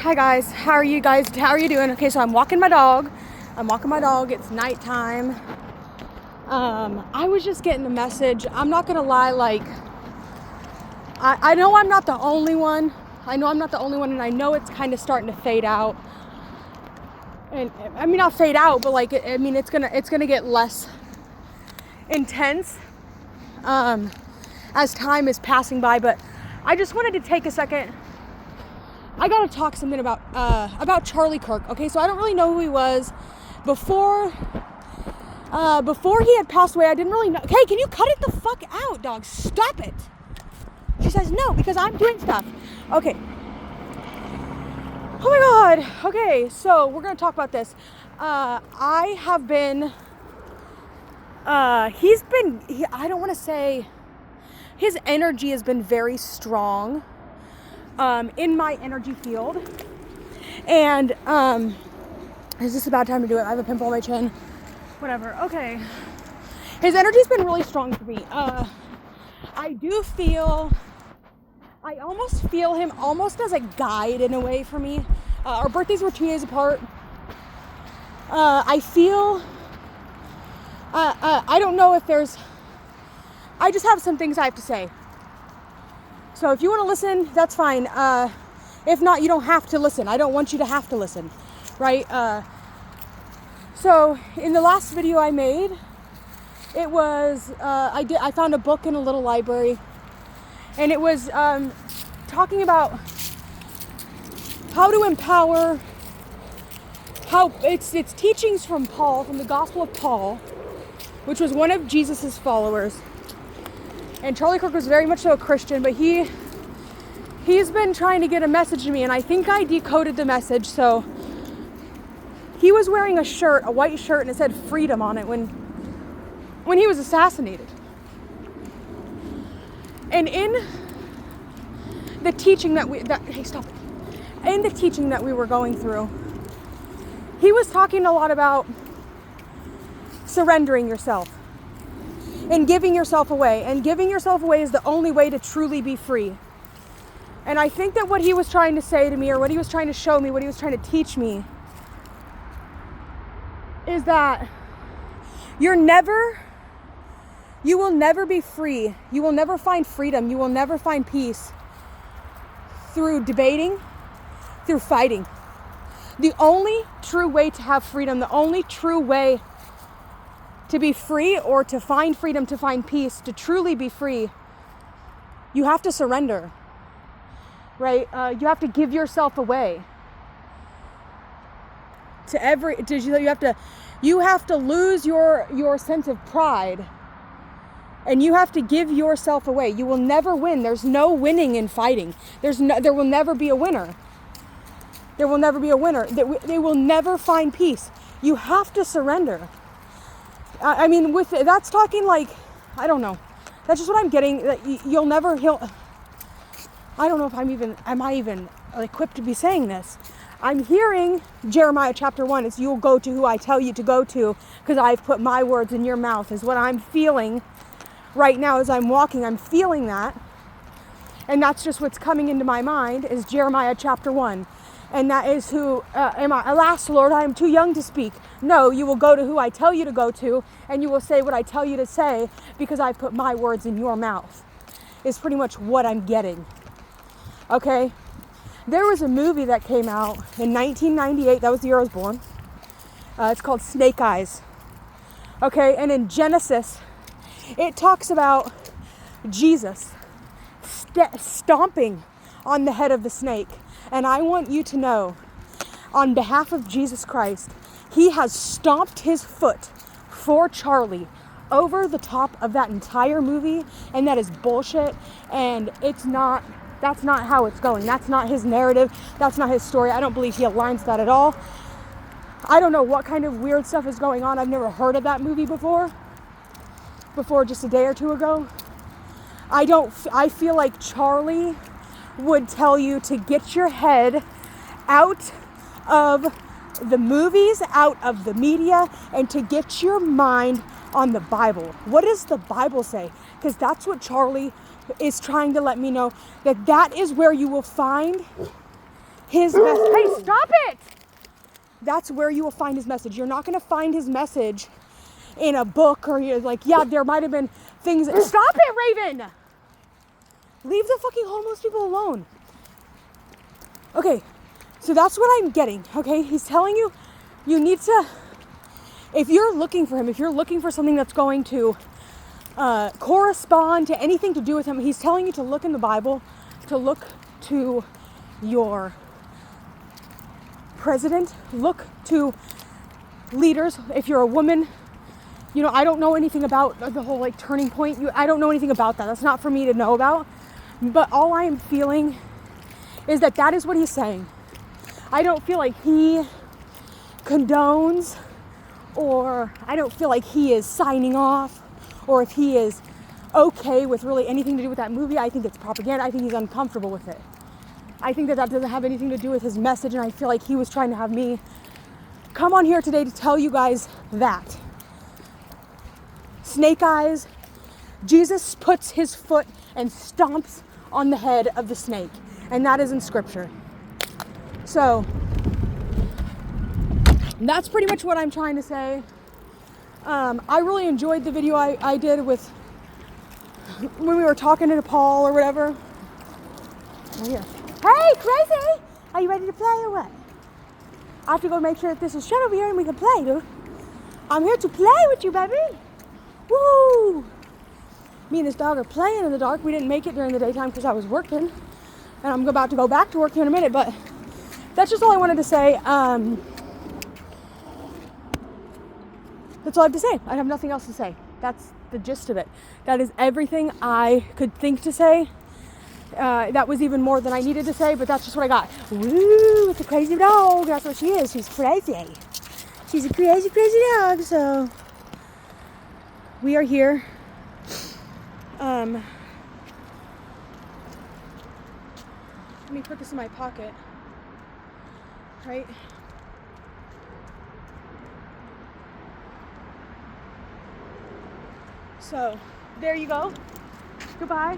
Hi guys, how are you guys? How are you doing? Okay, so I'm walking my dog. It's nighttime. I was just getting the message. I'm not gonna lie, I know I'm not the only one. And I know it's kind of starting to fade out. And I mean, not fade out, but it's gonna get less intense as time is passing by. But I just wanted to take a second. I gotta talk something about Charlie Kirk. Okay, so I don't really know who he was before he had passed away. I didn't really know. Okay, can you cut it the fuck out, dog? Stop it. She says no because I'm doing stuff. Okay. Oh my god. Okay, so we're gonna talk about this. I have been. I don't want to say. His energy has been very strong. In my energy field, and is this a bad time to do it? I have a pimple on my chin. Whatever. Okay. His energy's been really strong for me. I almost feel him almost as a guide in a way for me. Our birthdays were 2 days apart. I feel. I don't know if there's. I just have some things I have to say. So if you want to listen, that's fine. If not, you don't have to listen. I don't want you to have to listen, right? So in the last video I made, it was, I found a book in a little library, and it was talking about how to empower, how it's teachings from Paul, from the Gospel of Paul, which was one of Jesus's followers. And Charlie Kirk was very much so a Christian, but he's been trying to get a message to me, and I think I decoded the message. So he was wearing a white shirt, and it said freedom on it when he was assassinated. And in the teaching that we were going through, he was talking a lot about surrendering yourself. And giving yourself away. And giving yourself away is the only way to truly be free. And I think that what he was trying to say to me, or what he was trying to show me, what he was trying to teach me, is that you will never be free. You will never find freedom. You will never find peace through debating, through fighting. The only true way to have freedom, the only true way to be free, or to find freedom, to find peace, to truly be free, you have to surrender, right? You have to give yourself away you have to lose your sense of pride, and you have to give yourself away. You will never win. There's no winning in fighting. There will never be a winner. There will never be a winner. They will never find peace. You have to surrender. I mean, that's talking like, I don't know. That's just what I'm getting. That you'll never heal. I don't know if am I even equipped to be saying this? I'm hearing Jeremiah chapter 1. It's you'll go to who I tell you to go to, because I've put my words in your mouth, is what I'm feeling right now as I'm walking. I'm feeling that. And that's just what's coming into my mind is Jeremiah chapter 1. And that is who am I? Alas, Lord, I am too young to speak. No, you will go to who I tell you to go to, and you will say what I tell you to say, because I put my words in your mouth. Is pretty much what I'm getting. Okay? There was a movie that came out in 1998. That was the year I was born. It's called Snake Eyes. Okay? And in Genesis, it talks about Jesus stomping on the head of the snake. And I want you to know, on behalf of Jesus Christ, he has stomped his foot for Charlie over the top of that entire movie, and that is bullshit, and that's not how it's going. That's not his narrative. That's not his story. I don't believe he aligns that at all. I don't know what kind of weird stuff is going on. I've never heard of that movie before just a day or two ago. I feel like Charlie would tell you to get your head out of the movies, out of the media, and to get your mind on the Bible. What does the Bible say? Because that's what Charlie is trying to let me know, that is where you will find his message. Hey, stop it! That's where you will find his message. You're not going to find his message in a book, or you're like, yeah, there might have been things. Stop it, Raven! Leave the fucking homeless people alone. Okay, so that's what I'm getting, okay? He's telling you, you need to, if you're looking for him, if you're looking for something that's going to correspond to anything to do with him, he's telling you to look in the Bible, to look to your president, look to leaders. If you're a woman, you know, I don't know anything about the whole like turning point. I don't know anything about that. That's not for me to know about. But all I am feeling is that that is what he's saying. I don't feel like he condones, or I don't feel like he is signing off, or if he is okay with really anything to do with that movie. I think it's propaganda. I think he's uncomfortable with it. I think that that doesn't have anything to do with his message, and I feel like he was trying to have me come on here today to tell you guys that. Snake eyes. Jesus puts his foot and stomps on the head of the snake, and that is in scripture. So that's pretty much what I'm trying to say. I really enjoyed the video I did with when we were talking to Paul or whatever. Oh, yeah. Hey, crazy! Are you ready to play or what? I have to go make sure that this is shut over here and we can play, dude. I'm here to play with you, baby. Woo! Me and this dog are playing in the dark. We didn't make it during the daytime because I was working. And I'm about to go back to work here in a minute, but that's just all I wanted to say. That's all I have to say. I have nothing else to say. That's the gist of it. That is everything I could think to say. That was even more than I needed to say, but that's just what I got. Woo, it's a crazy dog. That's what she is. She's crazy. She's a crazy, crazy dog. So we are here. Let me put this in my pocket. Right? So there you go. Goodbye.